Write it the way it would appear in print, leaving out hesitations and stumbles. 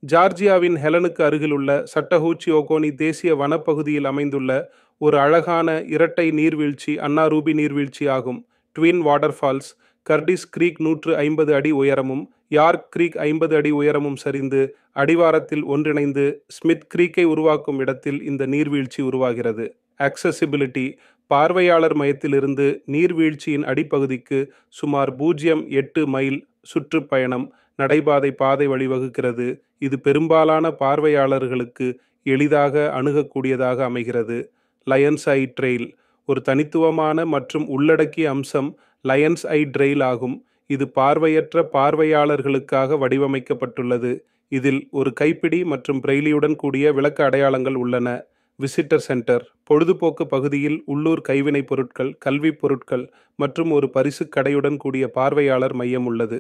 ஜார்ஜியாவின் ஹெலனுக்கு அருகிலுள்ள சட்டஹூச்சி ஓகோனி தேசிய வனப்பகுதியில் அமைந்துள்ள ஒரு அழகான இரட்டை நீர்வீழ்ச்சி அன்னாரூபி நீர்வீழ்ச்சி ஆகும். Twin waterfalls. கர்டிஸ் கிரீக் 150 அடி உயரமும் யார்க் கிரீக் 50 அடி உயரமும் சரிந்து அடிவாரத்தில் ஒன்றிணைந்து ஸ்மித் கிரீக்கை உருவாக்கும் இடத்தில் இந்த நீர்வீழ்ச்சி உருவாகிறது. அக்சசிபிலிட்டி. பார்வையாளர் மையத்திலிருந்து நீர்வீழ்ச்சியின் அடிப்பகுதிக்கு சுமார் 0.8 மைல் சுற்றுப்பயணம் நடைபாதை பாதை வழிவகுக்கிறது. இது பெரும்பாலான பார்வையாளர்களுக்கு எளிதாக அணுகக்கூடியதாக அமைகிறது. லயன்ஸ் ஐ ட்ரெயில். ஒரு தனித்துவமான மற்றும் உள்ளடக்கிய அம்சம் லயன்ஸ் ஐ ட்ரெயில் ஆகும். இது பார்வையற்ற பார்வையாளர்களுக்காக வடிவமைக்கப்பட்டுள்ளது. இதில் ஒரு கைப்பிடி மற்றும் பிரெய்லியுடன் கூடிய விளக்க அடையாளங்கள் உள்ளன. Visitor centre. பொழுதுபோக்கு பகுதியில் உள்ளூர் கைவினைப் பொருட்கள், கல்விப் பொருட்கள் மற்றும் ஒரு பரிசுக் கடையுடன் கூடிய பார்வையாளர் மையம் உள்ளது.